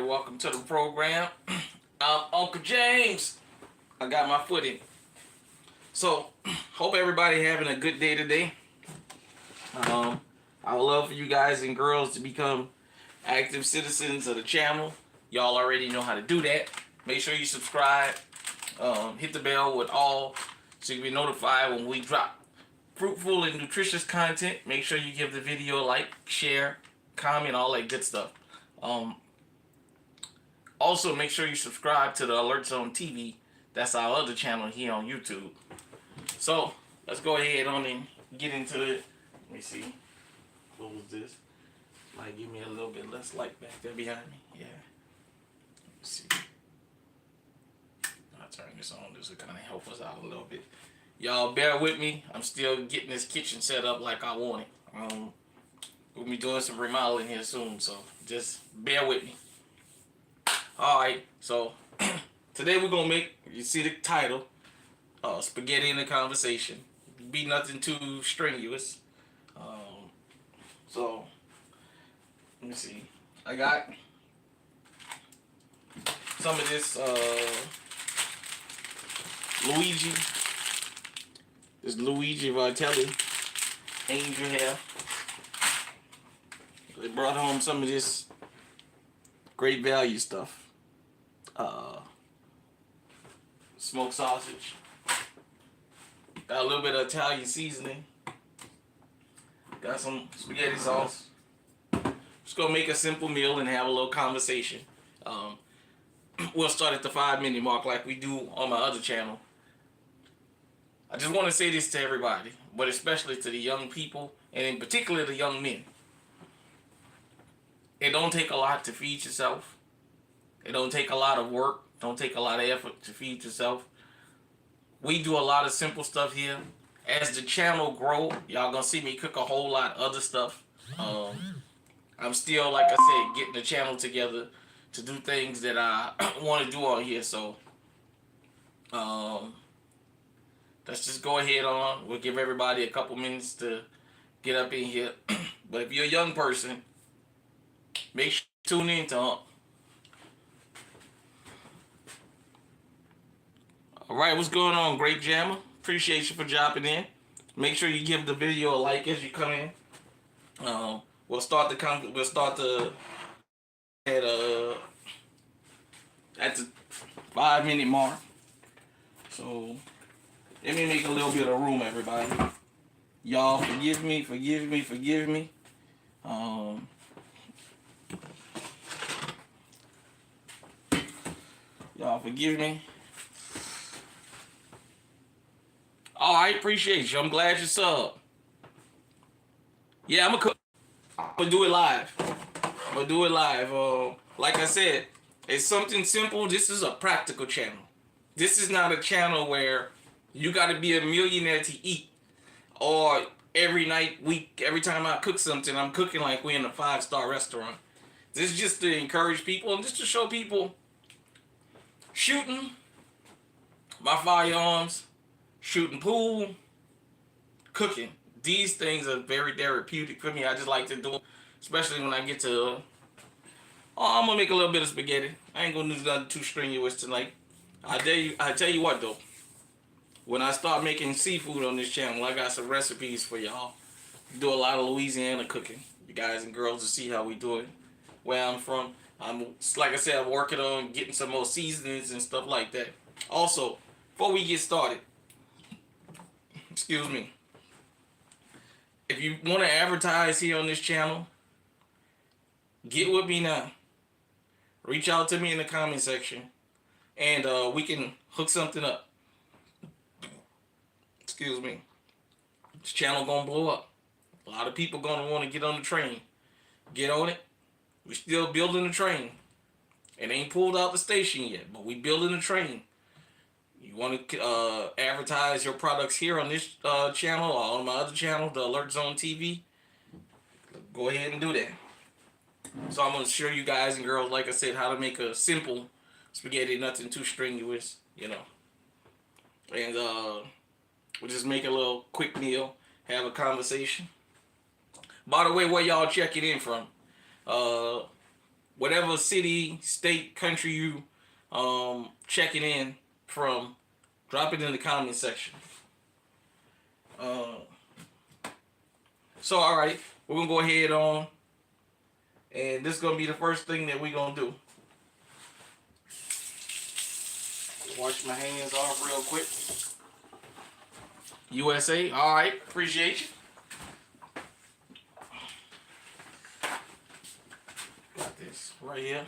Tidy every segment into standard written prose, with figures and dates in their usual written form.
Welcome to the program. I'm Uncle James. I got my foot in. So, hope everybody having a good day today. I would love for you guys and girls to become active citizens of the channel. Y'all already know how to do that. Make sure you subscribe. Hit the bell with all so you can be notified when we drop fruitful and nutritious content. Make sure you give the video a like, share, comment, all that good stuff. Also, make sure you subscribe to the Alert Zone TV. That's our other channel here on YouTube. So, let's go ahead on and get into it. Let me see. Close this. Might give me a little bit less light back there behind me. Yeah. Let's see. I'll turn this on. This will kind of help us out a little bit. Y'all bear with me. I'm still getting this kitchen set up like I want it. We'll be doing some remodeling here soon, so just bear with me. Alright, so today we're going to make, you see the title, Spaghetti in the Conversation. Be nothing too strenuous. So, let me see. I got some of this Luigi. This Luigi Vitelli angel hair. They brought home some of this great value stuff. Smoked sausage. Got a little bit of Italian seasoning. Got some spaghetti sauce. Just gonna make a simple meal and have a little conversation. We'll start at the 5-minute mark like we do on my other channel. I just want to say this to everybody, but especially to the young people, and in particular the young men. It don't take a lot to feed yourself. It don't take a lot of work. Don't take a lot of effort to feed yourself. We do a lot of simple stuff here. As the channel grow, y'all gonna see me cook a whole lot of other stuff. I'm still, like I said, getting the channel together to do things that I want to do on here. So, let's just go ahead on. We'll give everybody a couple minutes to get up in here. But if you're a young person, make sure you tune in to Alright, what's going on, Great Jammer? Appreciate you for dropping in. Make sure you give the video a like as you come in. We'll start the at the 5-minute mark. So let me make a little bit of room, everybody. Y'all forgive me. Y'all forgive me. Alright, appreciate you. I'm glad you subbed. Yeah, I'm gonna do it live. Like I said, it's something simple. This is a practical channel. This is not a channel where you gotta be a millionaire to eat. Or every night, week, every time I cook something, I'm cooking like we're in a 5-star restaurant. This is just to encourage people and just to show people shooting my firearms, shooting pool, cooking. These things are very therapeutic for me. I just like to do them, especially when I get to, I'm going to make a little bit of spaghetti. I ain't going to do nothing too strenuous tonight. I tell you what, though. When I start making seafood on this channel, I got some recipes for y'all. Do a lot of Louisiana cooking. You guys and girls to see how we do it. Where I'm from. Like I said, I'm working on getting some more seasonings and stuff like that. Also, before we get started, excuse me, if you want to advertise here on this channel, get with me now. Reach out to me in the comment section, and we can hook something up. Excuse me. This channel gonna blow up. A lot of people gonna want to get on the train. Get on it. We still building the train. It ain't pulled out the station yet, but we building the train. You want to advertise your products here on this channel or on my other channel, the Alert Zone TV, go ahead and do that. So I'm going to show you guys and girls, like I said, how to make a simple spaghetti, nothing too strenuous, you know. And we'll just make a little quick meal, have a conversation. By the way, where y'all checking in from? whatever city, state, country you checking in from, drop it in the comment section. Uh, so all right, we're gonna go ahead on, and this is gonna be the first thing that we're gonna do. Wash my hands off real quick. USA, all right, appreciate you. Got this right here.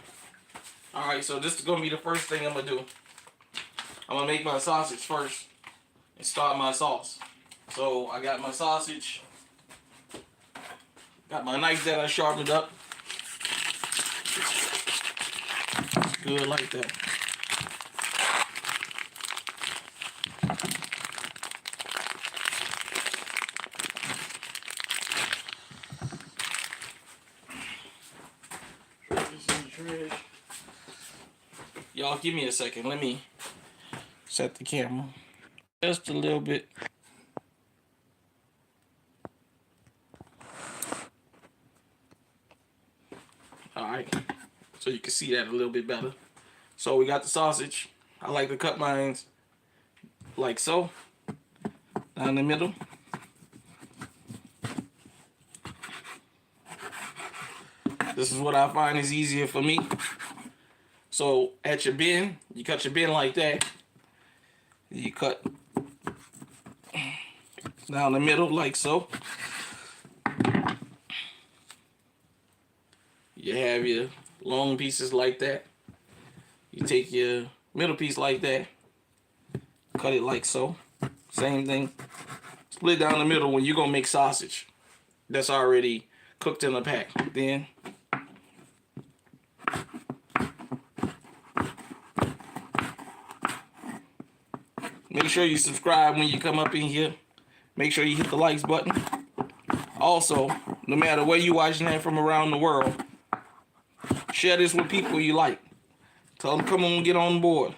All right, so this is gonna be the first thing I'm gonna do. I'm gonna make my sausage first and start my sauce. So I got my sausage, got my knife that I sharpened up. Good like that. Y'all give me a second. Let me set the camera just a little bit. Alright, so you can see that a little bit better. So we got the sausage. I like to cut mine like so, down the middle. This is what I find is easier for me. So at your bin, you cut your bin like that. You cut down the middle like so. You have your long pieces like that. You take your middle piece like that. Cut it like so. Same thing. Split down the middle when you're gonna make sausage. That's already cooked in a pack. Then make sure you subscribe when you come up in here. Make sure you hit the likes button. Also, no matter where you're watching that from around the world, share this with people you like. Tell them, come on, get on board.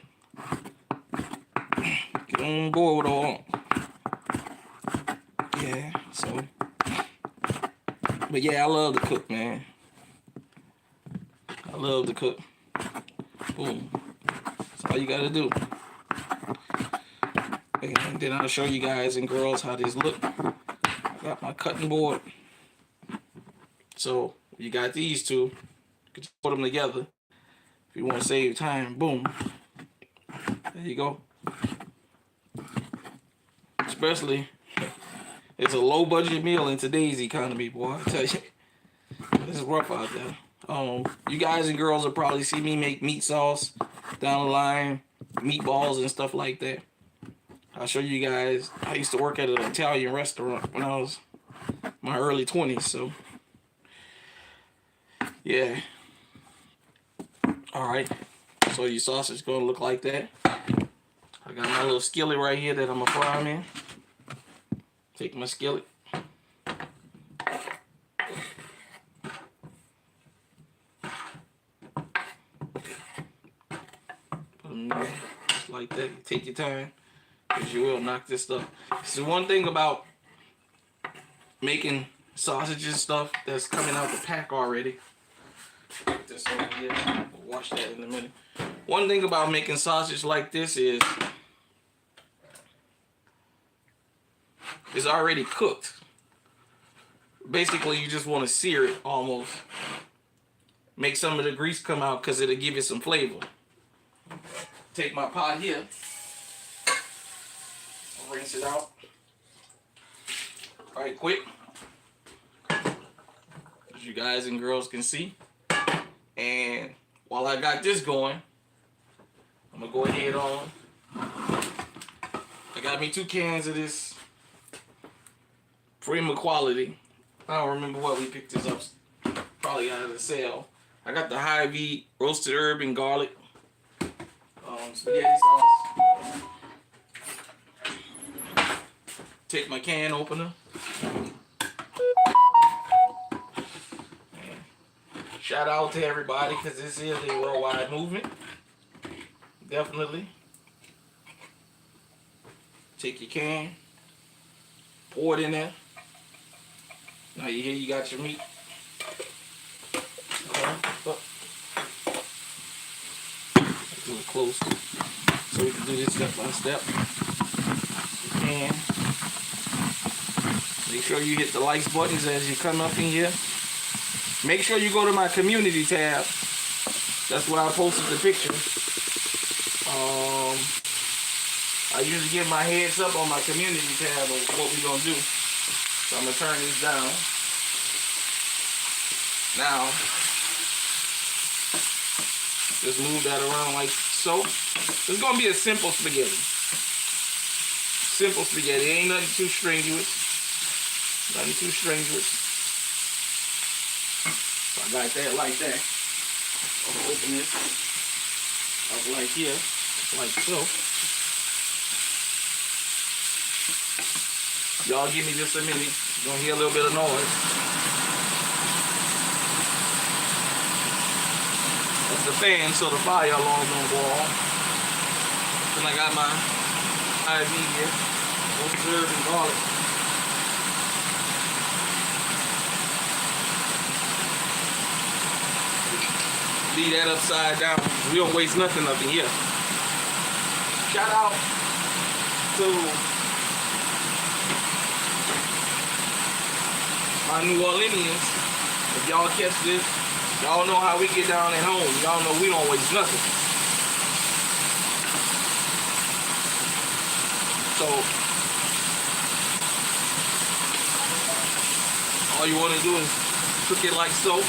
Get on board with all. Yeah, so. But yeah, I love to cook, man. I love to cook. Boom. That's all you gotta do. And then I'll show you guys and girls how this look. I got my cutting board. So you got these two. You can just put them together. If you want to save time, boom. There you go. Especially, it's a low budget meal in today's economy, boy. I tell you, this is rough out there. You guys and girls will probably see me make meat sauce down the line, meatballs and stuff like that. I'll show you guys. I used to work at an Italian restaurant when I was in my early 20s, so yeah. Alright, so your sausage is going to look like that. I got my little skillet right here that I'm going to fry them in. Take my skillet. Put them in there, just like that. Take your time, because you will knock this stuff. So one thing about making sausages stuff that's coming out the pack already. Put this over here. We'll wash that in a minute. One thing about making sausage like this is it's already cooked. Basically, you just want to sear it almost. Make some of the grease come out because it'll give it some flavor. Take my pot here. I'll rinse it out. Right quick. As you guys and girls can see. And while I got this going, I'm gonna go ahead on. I got me 2 cans of this Prima Quality. I don't remember what we picked this up. Probably out of the sale. I got the Hy-Vee roasted herb and garlic spaghetti sauce. Take my can opener. Shout out to everybody because this is a worldwide movement. Definitely. Take your can, pour it in there. Now you got your meat. a little closer so we can do this step by step. And make sure you hit the likes buttons as you come up in here. Make sure you go to my community tab. That's where I posted the picture. I usually give my heads up on my community tab of what we're gonna do. So I'm gonna turn this down. Now, just move that around like so. It's gonna be a simple spaghetti. Simple spaghetti. Ain't nothing too strenuous. Nothing too strenuous. So I got that like that. I'll open this up like here, like so. Y'all give me just a minute. You're gonna hear a little bit of noise. That's the fan, so the fire alarm don't go off. Then I got my IV here. Observe and garlic. Leave that upside down. We don't waste nothing up in here. Shout out to my New Orleanians. If y'all catch this, y'all know how we get down at home. Y'all know we don't waste nothing. So, all you want to do is cook it like so.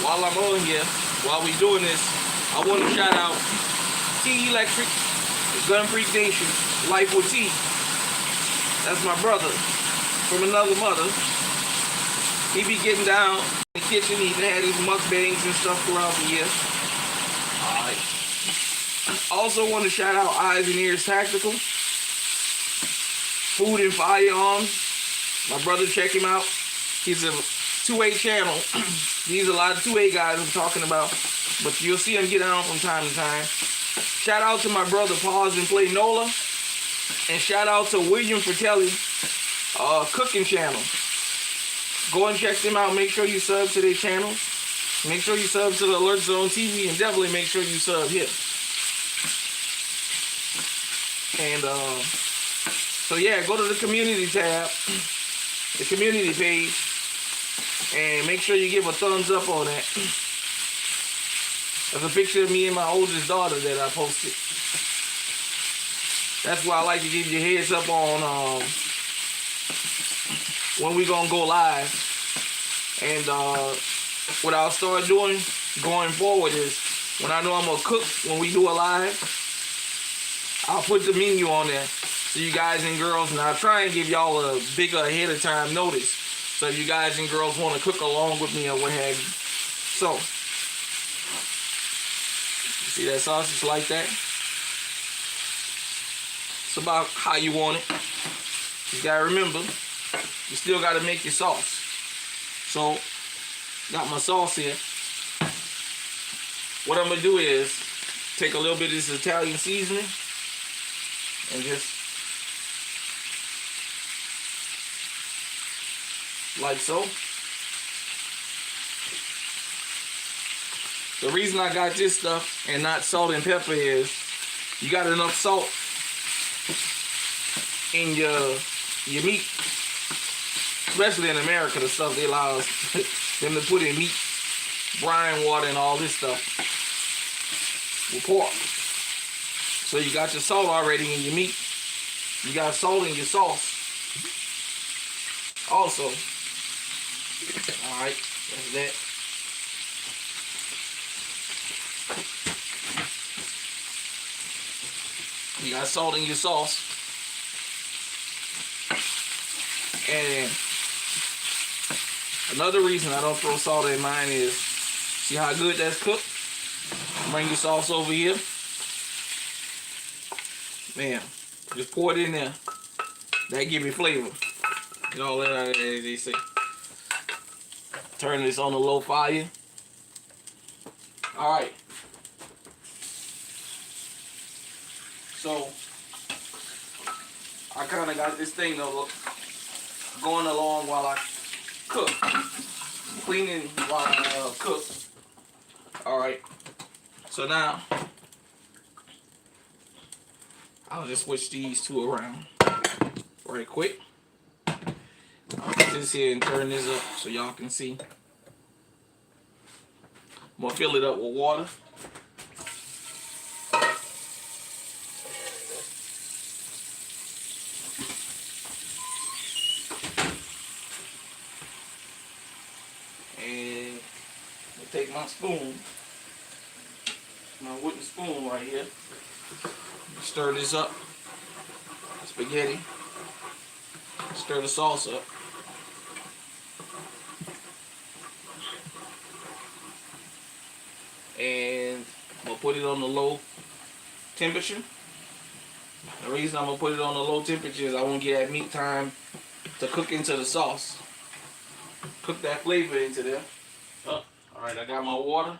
While I'm on here, while we doing this, I want to shout out T Electric, Gun Freak Nation, Life with T. That's my brother from another mother. He be getting down in the kitchen. He had his mukbangs and stuff throughout the year. Alright. Also want to shout out Eyes and Ears Tactical, Food and Firearms. My brother, check him out. He's a 2A channel. These are a lot of 2A guys I'm talking about, but you'll see him get on from time to time. Shout out to my brother Pause and Play Nola, and shout out to William Fratelli cooking channel. Go and check them out. Make sure you sub to their channels. Make sure you sub to the Alert Zone TV, and definitely make sure you sub here. And so yeah, go to the community tab, the community page, and make sure you give a thumbs up on that. There's a picture of me and my oldest daughter that I posted. That's why I like to give you a heads up on when we gonna go live. And what I'll start doing going forward is, when I know I'm gonna cook when we do a live, I'll put the menu on there so you guys and girls, and I'll try and give y'all a bigger ahead of time notice, so if you guys and girls want to cook along with me or what have you. So, see that sausage like that? It's about how you want it. You gotta remember, you still gotta make your sauce. So, got my sauce here. What I'm gonna do is take a little bit of this Italian seasoning and just like so. The reason I got this stuff and not salt and pepper is you got enough salt in your meat, especially in America. The stuff they allow them to put in meat, brine water, and all this stuff with pork. So you got your salt already in your meat. You got salt in your sauce also. Alright, that's that. You got salt in your sauce. And another reason I don't throw salt in mine is, see how good that's cooked? Bring your sauce over here. Man, just pour it in there. That give you flavor. Get all that out of there, as they say. Turn this on a low fire. Alright. So, I kind of got this thing going along while I cook, cleaning while I cook. All right. So now I'll just switch these two around right quick. I'll put this here and turn this up so y'all can see. I'm gonna fill it up with water. And I'll take my spoon, my wooden spoon right here. Stir this up. Spaghetti. Stir the sauce up. And I'm gonna put it on the low temperature. The reason I'm gonna put it on the low temperature is I want to get that meat time to cook into the sauce. Cook that flavor into there. Oh, alright, I got my water.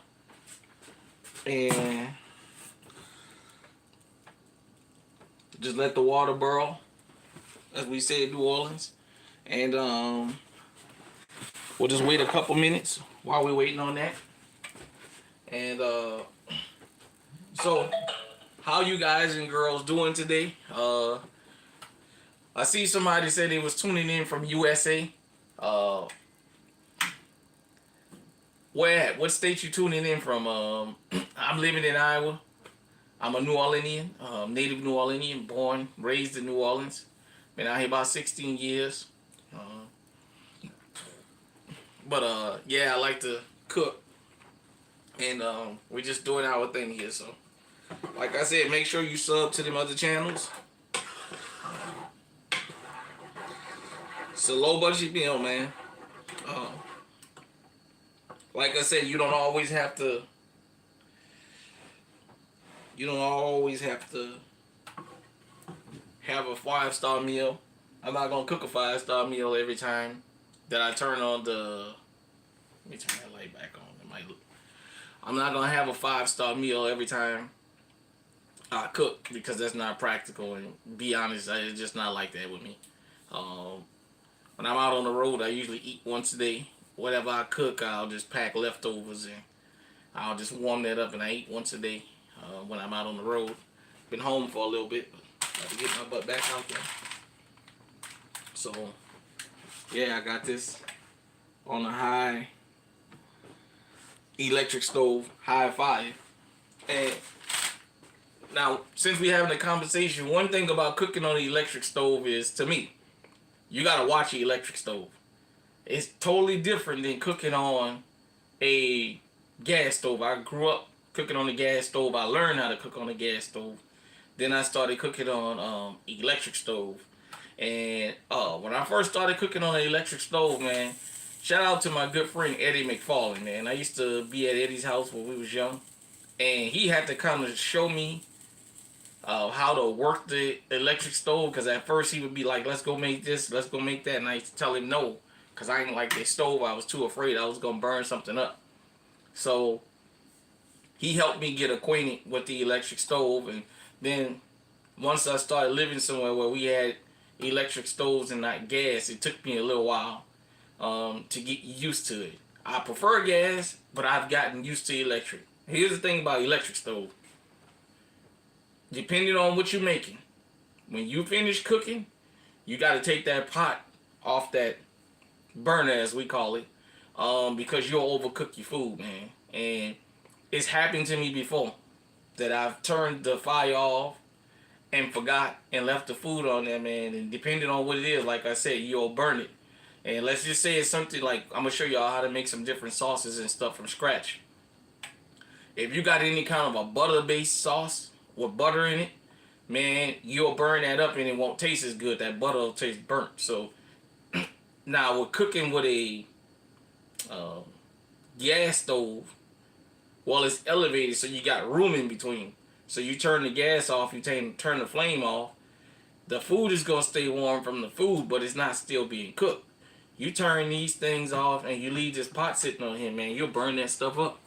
And just let the water boil, as we say in New Orleans. And we'll just wait a couple minutes while we're waiting on that. And so, how you guys and girls doing today? I see somebody said they was tuning in from USA. Where at? What state you tuning in from? I'm living in Iowa. I'm a New Orleanian, native New Orleanian, born, raised in New Orleans. Been out here about 16 years. Yeah, I like to cook. And we're just doing our thing here. So, like I said, make sure you sub to them other channels. It's a low budget meal, man. Like I said, you don't always have to have a 5-star meal. I'm not gonna cook a 5-star meal every time that I turn on the. Let me turn that light back on. I'm not gonna have a 5-star meal every time I cook because that's not practical. And be honest, it's just not like that with me. When I'm out on the road, I usually eat once a day. Whatever I cook, I'll just pack leftovers and I'll just warm that up and I eat once a day when I'm out on the road. Been home for a little bit, but I have to get my butt back out there. So, yeah, I got this on a high electric stove, high fire. And now, since we're having a conversation, one thing about cooking on the electric stove is, to me, you gotta watch the electric stove. It's totally different than cooking on a gas stove. I grew up cooking on a gas stove. I learned how to cook on a gas stove. Then I started cooking on electric stove. And when I first started cooking on an electric stove, man, shout out to my good friend Eddie McFarlane, man. I used to be at Eddie's house when we was young. And he had to kind of show me how to work the electric stove. Because at first he would be like, let's go make this, let's go make that. And I used to tell him no. Because I didn't like the stove. I was too afraid I was going to burn something up. So he helped me get acquainted with the electric stove. And then once I started living somewhere where we had electric stoves and not gas, it took me a little while to get used to it. I prefer gas, but I've gotten used to electric. Here's the thing about electric stove. Depending on what you're making, when you finish cooking, you got to take that pot off that burner, as we call it, because you'll overcook your food, man. And it's happened to me before that I've turned the fire off and forgot and left the food on there, man. And depending on what it is, like I said, you'll burn it. And let's just say it's something like, I'm going to show y'all how to make some different sauces and stuff from scratch. If you got any kind of a butter-based sauce with butter in it, man, you'll burn that up and it won't taste as good. That butter will taste burnt. So now we're cooking with a gas stove. Well, it's elevated, so you got room in between. So you turn the gas off, you turn the flame off. The food is going to stay warm from the food, but it's not still being cooked. You turn these things off and you leave this pot sitting on here, man, you'll burn that stuff up.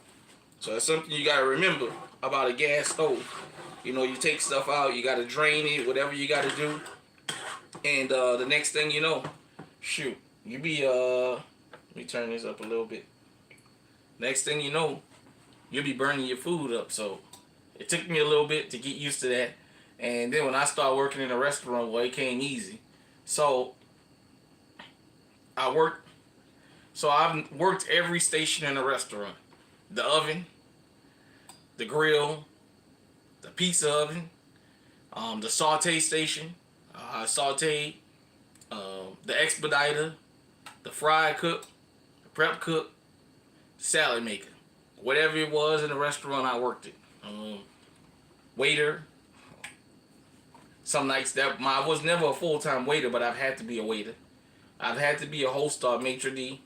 So that's something you got to remember about a gas stove. You know, you take stuff out, you got to drain it, whatever you got to do. And the next thing you know, shoot, you be let me turn this up a little bit. Next thing you know, you'll be burning your food up. So it took me a little bit to get used to that. And then when I started working in a restaurant, well, it came easy. So I worked. So I've worked every station in a restaurant: the oven, the grill, the pizza oven, the saute station. I sauteed the expediter, the fry cook, the prep cook, salad maker. Whatever it was in the restaurant, I worked it. Waiter. Some nights that I was never a full-time waiter, but I've had to be a waiter. I've had to be a host or maitre d'.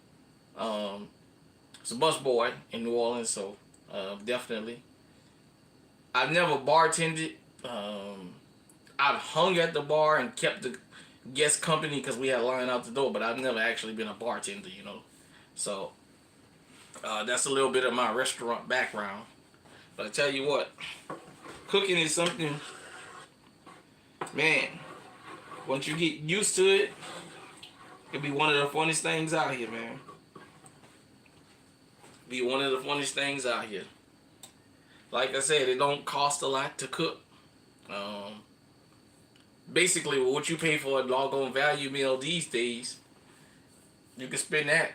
It's a bus boy in New Orleans, so definitely. I've never bartended. I've hung at the bar and kept the guest company because we had a line out the door, but I've never actually been a bartender, you know. So that's a little bit of my restaurant background. But I tell you what, cooking is something, man, once you get used to it, it'll be one of the funniest things out here, man. Be one of the funniest things out here. Like I said, it don't cost a lot to cook. Basically, what you pay for a doggone value meal these days, you can spend that.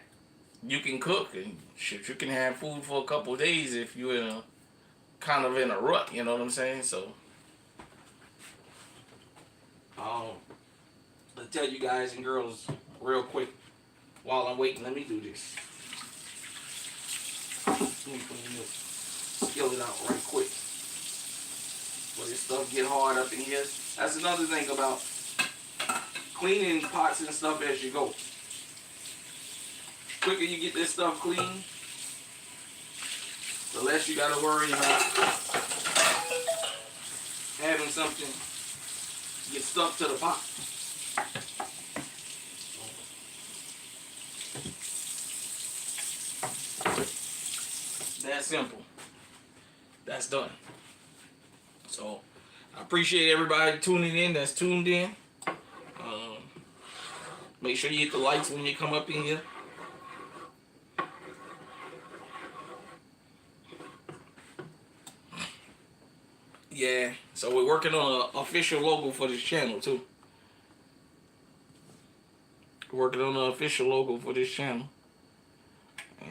You can cook and shit. You can have food for a couple of days if you're in a kind of in a rut. You know what I'm saying? So, I'll tell you guys and girls real quick while I'm waiting. Let me do this. Let me clean this skillet out right quick. But this stuff get hard up in here. That's another thing about cleaning pots and stuff as you go. The quicker you get this stuff clean, the less you gotta worry about having something get stuck to the pot. That simple. That's done. So I appreciate everybody tuning in that's tuned in. Make sure you hit the likes when you come up in here. Yeah, so we're working on an official logo for this channel too. We're working on an official logo for this channel.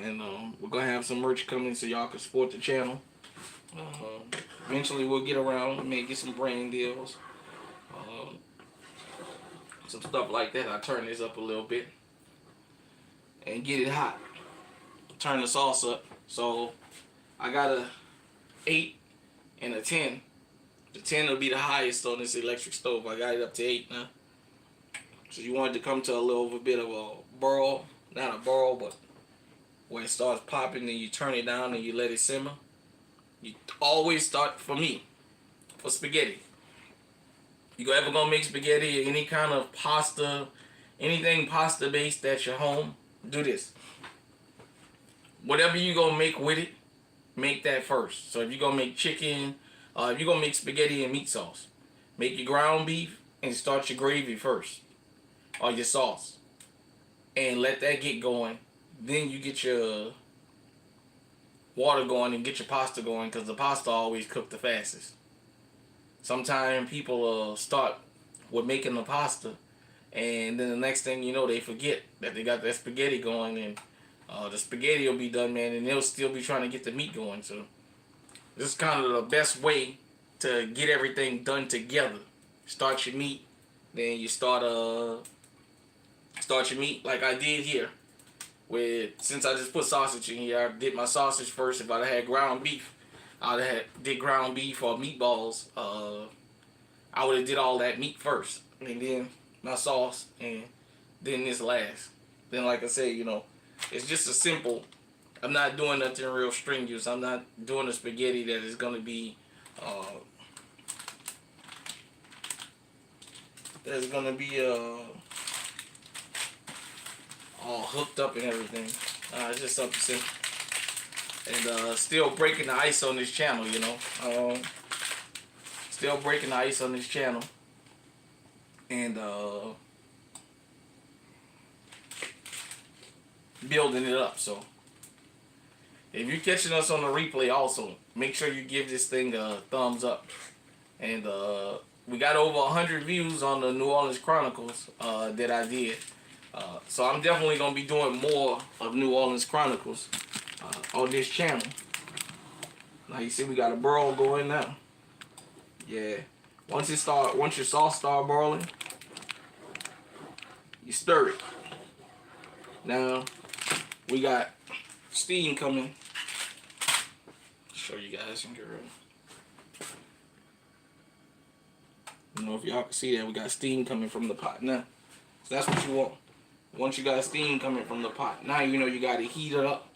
And we're going to have some merch coming so y'all can support the channel. Eventually we'll get around and maybe get some brand deals. Some stuff like that. I turn this up a little bit and get it hot. Turn the sauce up. So I got a 8 and a 10. The 10 will be the highest on this electric stove. I got it up to 8 now. So you want it to come to a little bit of a boil. Not a boil, but when it starts popping, then you turn it down and you let it simmer. You always start, for me, for spaghetti. You ever gonna make spaghetti or any kind of pasta, anything pasta based at your home, do this. Whatever you gonna make with it, make that first. So if you're gonna make chicken, if you're gonna make spaghetti and meat sauce, make your ground beef and start your gravy first, or your sauce, and let that get going. Then you get your water going and get your pasta going, because the pasta always cook the fastest. Sometimes people start with making the pasta, and then the next thing you know, they forget that they got that spaghetti going, and the spaghetti will be done, man, and they'll still be trying to get the meat going. So this is kind of the best way to get everything done together. Start your meat, then you start your meat like I did here. Since I just put sausage in here, I did my sausage first. If I had ground beef, I would have did ground beef or meatballs. I would have did all that meat first, and then my sauce, and then this last. Then, like I said, you know, it's just a simple. I'm not doing nothing real strenuous. I'm not doing a spaghetti that is gonna be all hooked up and everything. It's just something simple. And still breaking the ice on this channel, you know. Still breaking the ice on this channel. and building it up. So if you're catching us on the replay, also make sure you give this thing a thumbs up. And we got over 100 views on the New Orleans Chronicles that I did. So I'm definitely gonna be doing more of New Orleans Chronicles on this channel. Now you see we got a burl going now. Yeah. Once your sauce start boiling, you stir it. Now we got steam coming. Show you guys and girl. I don't know if y'all can see that we got steam coming from the pot now. So that's what you want. Once you got steam coming from the pot, now you know you got to heat it up.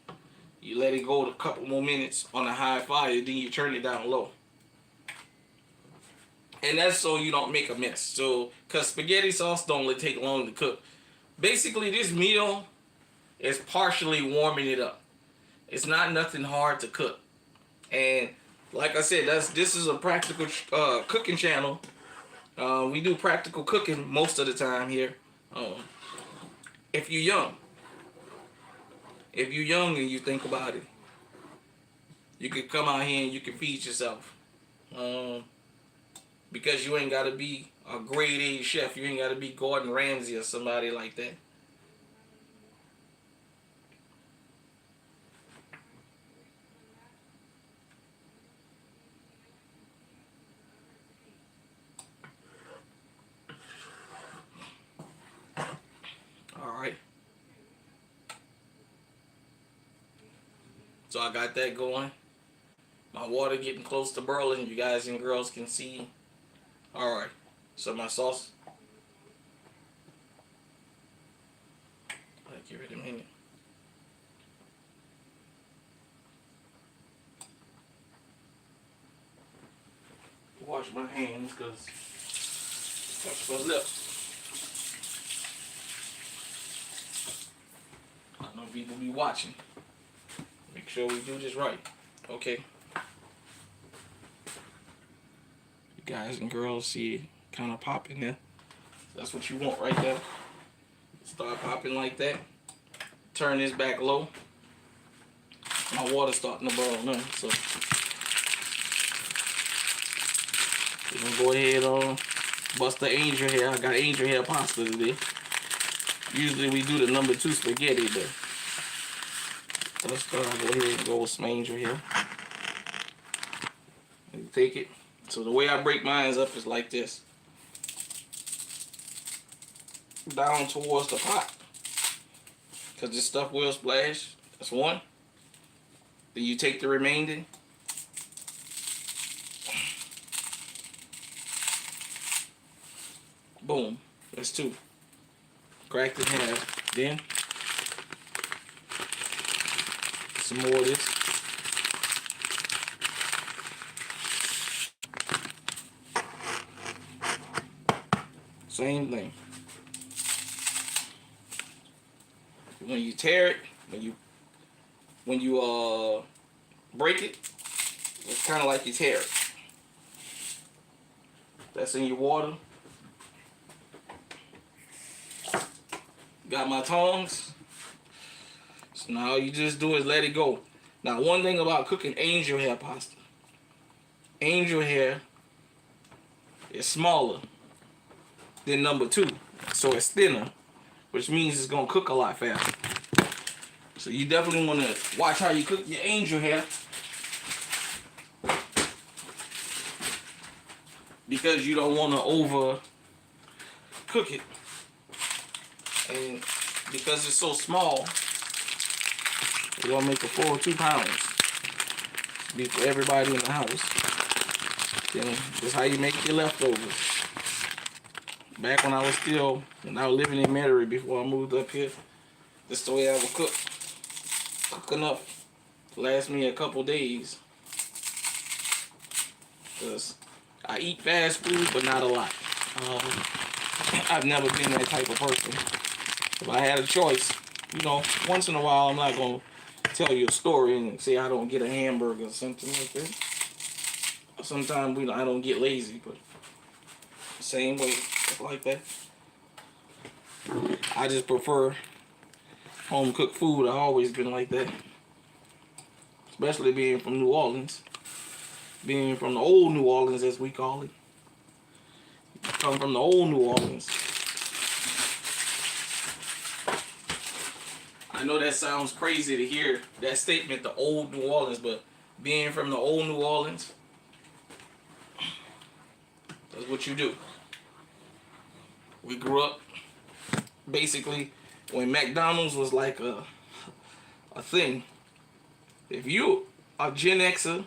You let it go a couple more minutes on a high fire, then you turn it down low. And that's so you don't make a mess. So, cause spaghetti sauce don't really take long to cook. Basically, this meal is partially warming it up. It's not nothing hard to cook. And like I said, this is a practical cooking channel. We do practical cooking most of the time here. If you're young and you think about it, you can come out here and you can feed yourself. Because you ain't got to be a grade A chef. You ain't got to be Gordon Ramsay or somebody like that. Alright. So I got that going. My water getting close to boiling. You guys and girls can see. Alright. So my sauce. I'll give it a minute. Wash my hands because touch my lips. I know people be watching. Make sure we do this right. Okay. You guys and girls see it kind of popping there. That's what you want right there. Start popping like that. Turn this back low. My water's starting to boil now, so we're gonna go ahead and bust the angel hair. I got angel hair pasta today. Usually we do the number 2 spaghetti, but let's go ahead and go with some angel hair. And take it. So the way I break mine up is like this. Down towards the pot. Because this stuff will splash. That's one. Then you take the remaining. Boom. That's 2. Cracked in half. Then some more of this. Same thing. When you tear it, when you break it, it's kind of like you tear it. That's in your water. Got my tongs. So now all you just do is let it go. Now one thing about cooking angel hair pasta. Angel hair is smaller than number 2. So it's thinner, which means it's gonna cook a lot faster. So you definitely wanna watch how you cook your angel hair. Because you don't wanna over cook it. And because it's so small, we're gonna make a full 2 pounds. Be for everybody in the house. Then that's how you make your leftovers. Back when I was living in Metairie before I moved up here, this is the way I would cook. Cook enough to last me a couple days. Cause I eat fast food, but not a lot. I've never been that type of person. If I had a choice, once in a while, I'm not gonna tell you a story and say I don't get a hamburger or something like that. Sometimes I don't get lazy, but same way. stuff like that. I just prefer home cooked food. I've always been like that, especially being from New Orleans, being from the old New Orleans as we call it. Come from the old New Orleans. I know that sounds crazy to hear that statement, the old New Orleans, but being from the old New Orleans, that's what you do. We grew up basically when McDonald's was like a thing. If you are Gen Xer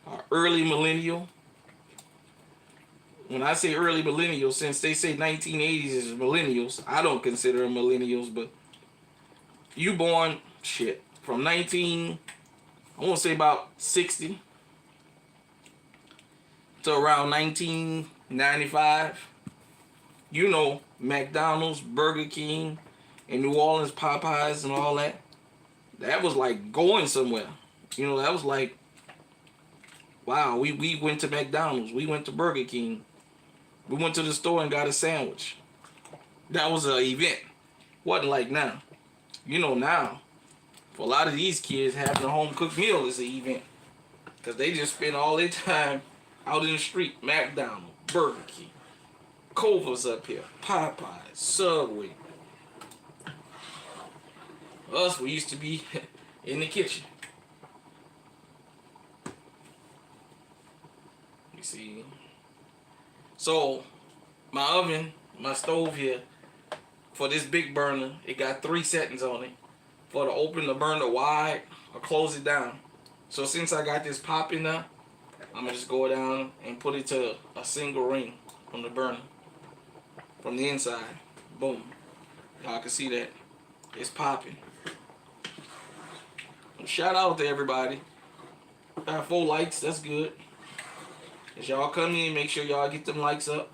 or early millennial, when I say early millennials, since they say 1980s is millennials, I don't consider them millennials, but you born from I want to say about 60 to around 1995. You know, McDonald's, Burger King, and New Orleans Popeyes and all that. That was like going somewhere. You know, that was like, wow, we went to McDonald's, we went to Burger King, we went to the store and got a sandwich. That was an event. Wasn't like now. You know, now, for a lot of these kids, having a home cooked meal is an event. Because they just spend all their time out in the street. McDonald's, Burger King, Culver's up here, Popeyes, Subway. Us, we used to be in the kitchen. You see. So, my oven, my stove here, for this big burner, it got 3 settings on it. For to open the burner wide or close it down. So since I got this popping now, I'm going to just go down and put it to a single ring from the burner. From the inside. Boom. Y'all can see that. It's popping. Shout out to everybody. Got 4 likes. That's good. As y'all come in, make sure y'all get them likes up.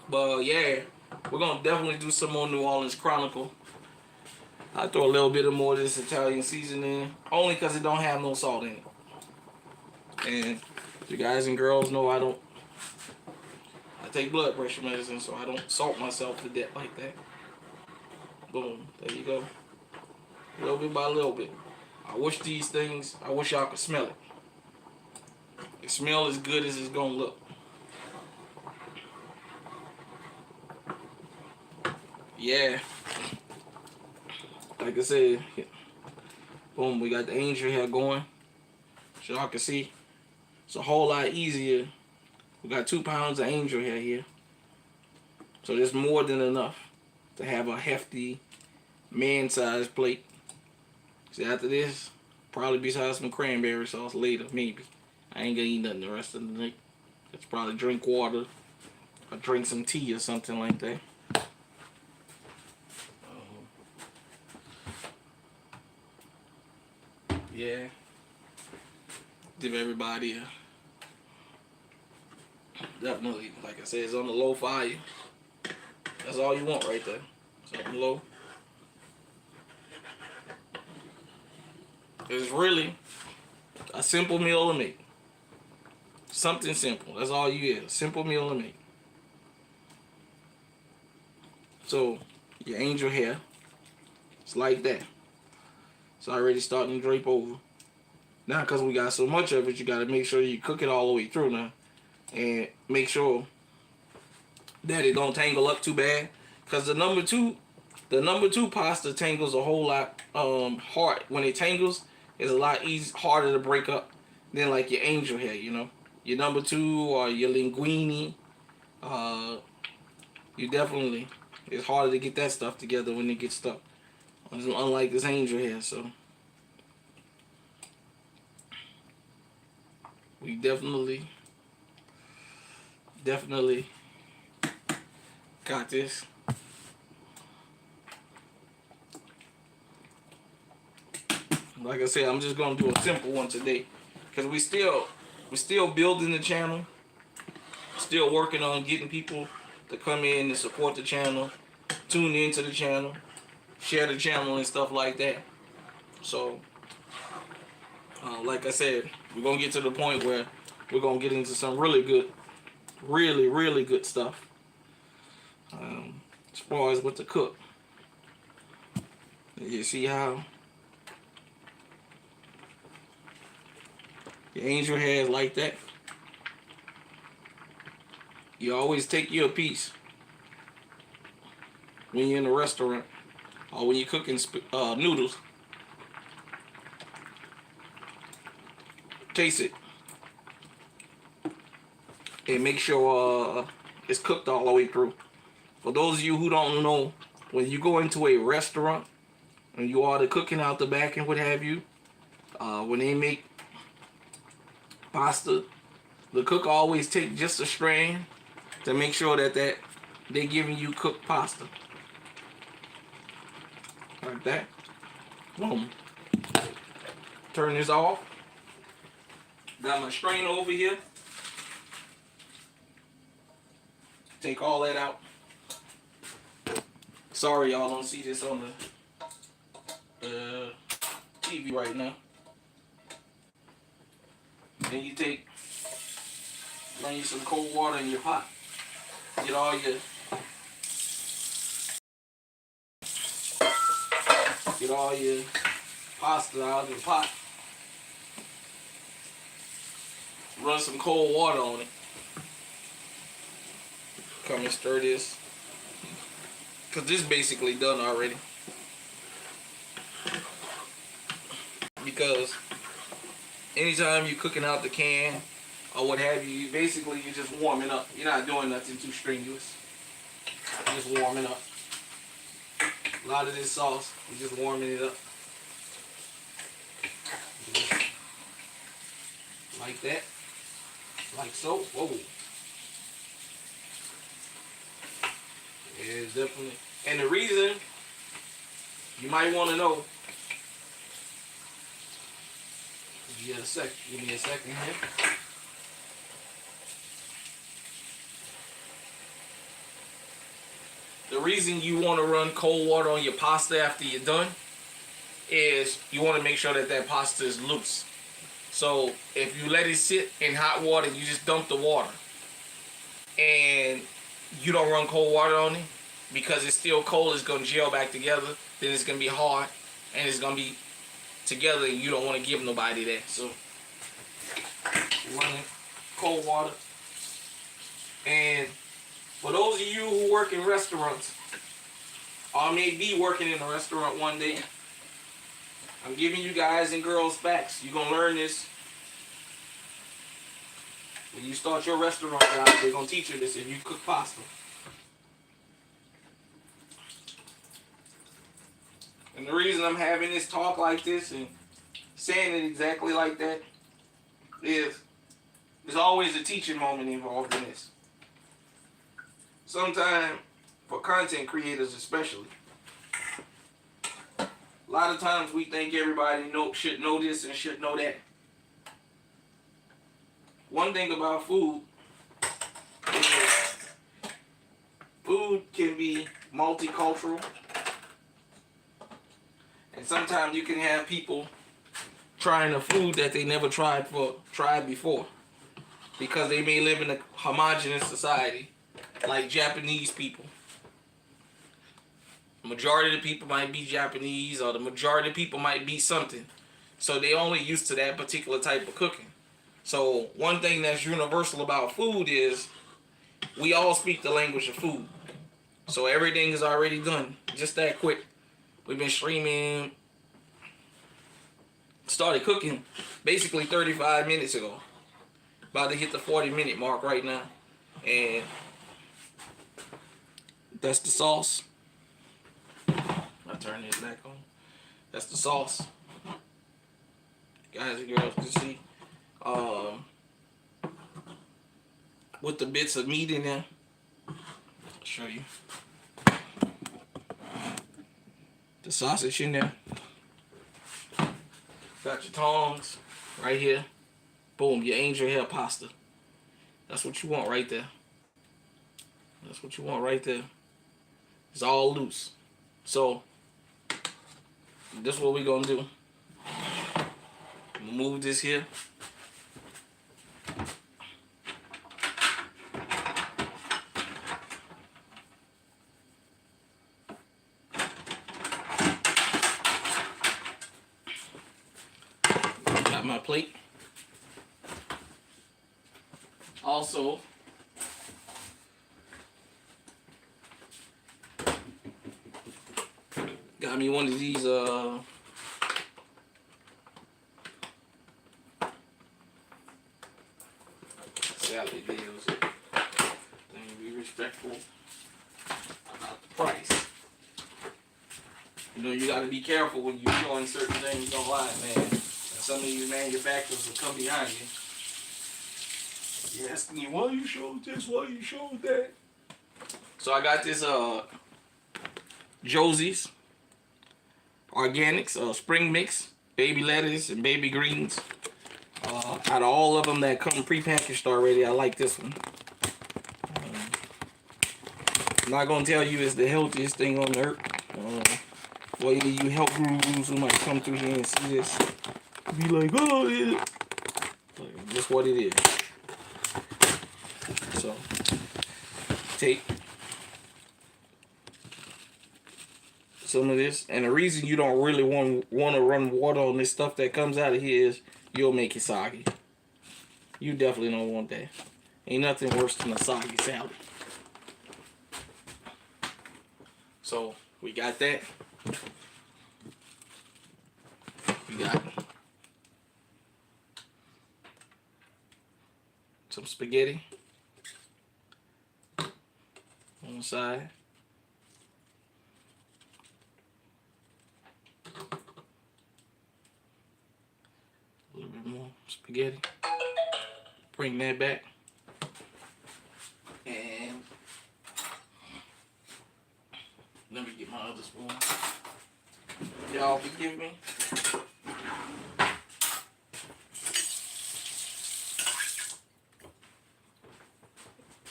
But yeah, we're going to definitely do some more New Orleans Chronicle. I throw a little bit of more of this Italian seasoning, only because it don't have no salt in it. And you guys and girls know I take blood pressure medicine, so I don't salt myself to death like that. Boom, there you go. Little bit by little bit. I wish y'all could smell it. It smells as good as it's gonna look. Yeah. Like I said, boom, we got the angel hair going. So y'all can see. It's a whole lot easier. We got 2 pounds of angel hair here. So there's more than enough to have a hefty man-sized plate. See, after this, probably besides some cranberry sauce later, maybe. I ain't gonna eat nothing the rest of the night. Let's probably drink water or drink some tea or something like that. Yeah. Give everybody definitely, like I said, it's on the low fire. That's all you want right there. Something low. It's really a simple meal to make. Something simple. That's all you get. A simple meal to make. So, your angel hair, it's like that. It's already starting to drape over. Now, because we got so much of it, you got to make sure you cook it all the way through now. And make sure that it don't tangle up too bad. Because the number two pasta tangles a whole lot hard. When it tangles, it's a lot harder to break up than like your angel hair, you know. Your number 2 or your linguine, you definitely, it's harder to get that stuff together when it gets stuck. Unlike this angel hair, so we definitely got this. Like I said, I'm just gonna do a simple one today, because we still building the channel, still working on getting people to come in and support the channel, tune into the channel, share the channel and stuff like that. So, like I said, we're gonna get to the point where we're gonna get into some really good stuff. As far as what to cook, you see how your angel hair is like that. You always take your piece when you're in a restaurant or when you're cooking noodles. Taste it and make sure it's cooked all the way through. For those of you who don't know, when you go into a restaurant and you order cooking out the back and what have you, when they make pasta, the cook always take just a strain to make sure that they're giving you cooked pasta. Like that. Boom. Turn this off. Got my strainer over here. Take all that out. Sorry y'all don't see this on the TV right now. Then you bring you some cold water in your pot. Get all your pasta out of the pot. Run some cold water on it. Come and stir this. Cause this is basically done already. Because anytime you're cooking out the can or what have you, basically you're just warming up. You're not doing nothing too strenuous. You're just warming up. A lot of this sauce, you're just warming it up. Like that. Like so. Whoa. Yeah, definitely. And the reason you might want to know. Give me a second here. The reason you want to run cold water on your pasta after you're done is you want to make sure that pasta is loose. So if you let it sit in hot water, you just dump the water and you don't run cold water on it because it's still cold, it's going to gel back together, then it's going to be hard and it's going to be together and you don't want to give nobody that. So running cold water. And for those of you who work in restaurants or may be working in a restaurant one day, I'm giving you guys and girls facts. You're going to learn this when you start your restaurant job. They're going to teach you this if you cook pasta. And the reason I'm having this talk like this and saying it exactly like that is there's always a teaching moment involved in this. Sometimes, for content creators especially, a lot of times we think everybody should know this and should know that. One thing about food is food can be multicultural. And sometimes you can have people trying a food that they never tried before. Because they may live in a homogenous society like Japanese people. Majority of the people might be Japanese or the majority of the people might be something. So they only used to that particular type of cooking. So one thing that's universal about food is we all speak the language of food. So everything is already done. Just that quick. We've been streaming, started cooking basically 35 minutes ago. About to hit the 40-minute mark right now. And that's the sauce. I'll turn this back on. That's the sauce. Guys and girls can see. With the bits of meat in there. I'll show you. The sausage in there. Got your tongs right here. Boom, your angel hair pasta. That's what you want right there. That's what you want right there. It's all loose. So, this is what we're going to do. I'm going to move this here. my plate. Also, got me one of these salad deals. Let me be respectful about the price. You know, you gotta be careful when you're showing certain things online, man. And some of these manufacturers will come behind you. You're asking me, why you showed this, why you showed that? So I got this Josie's Organics spring mix, baby lettuce and baby greens. Out of all of them that come pre-packaged already, I like this one. I'm not gonna tell you it's the healthiest thing on earth. For any of you health gurus who might come through here and see this, be like, oh, yeah. Just what it is. So, take some of this, and the reason you don't really want to run water on this stuff that comes out of here is you'll make it soggy. You definitely don't want that. Ain't nothing worse than a soggy salad. So we got that. We got some spaghetti on the side. A little bit more spaghetti. Bring that back. And let me get my other spoon. Y'all forgive me.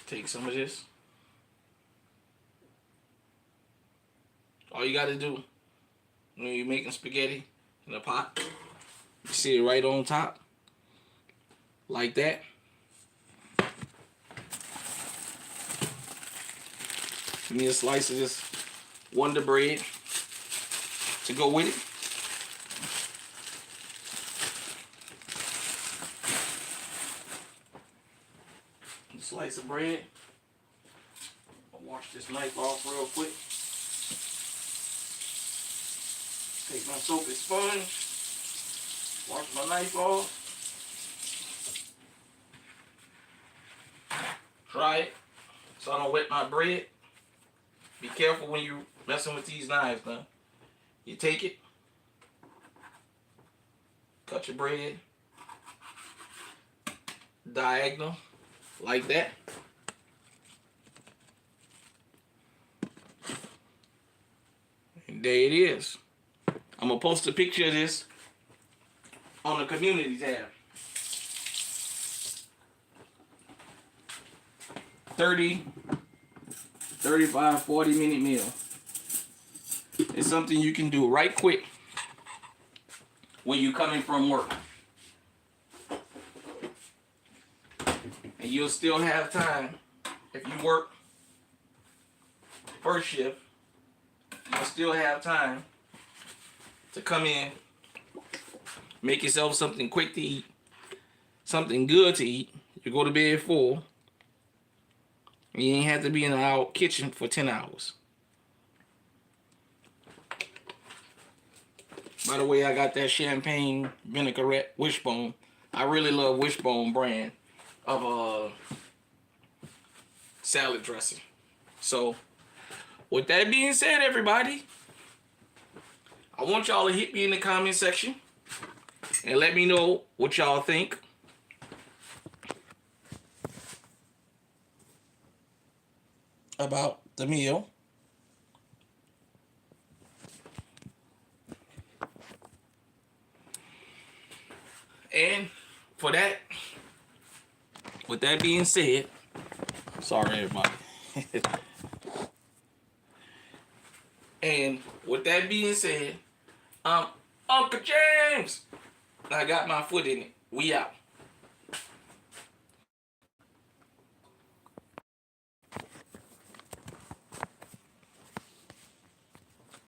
Take some of this. All you gotta do when you're making spaghetti in a pot, you see it right on top, like that. Give me a slice of this Wonder Bread to go with it. A slice of bread. I'll wash this knife off real quick. Take my soapy sponge. Wash my knife off. Try it so I don't wet my bread. Be careful when you're messing with these knives, man. You take it, cut your bread diagonal like that. And there it is. I'm going to post a picture of this on the community tab. 30, 35, 40-minute meal. It's something you can do right quick when you're coming from work. And you'll still have time. If you work first shift, you'll still have time to come in, make yourself something quick to eat, something good to eat. You go to bed full. You ain't have to be in the kitchen for 10 hours. By the way, I got that champagne vinaigrette Wishbone. I really love Wishbone brand of salad dressing. So, with that being said, everybody, I want y'all to hit me in the comment section and let me know what y'all think. About the meal. And for that, with that being said, sorry everybody. And with that being said, Uncle James, I got my foot in it. We out.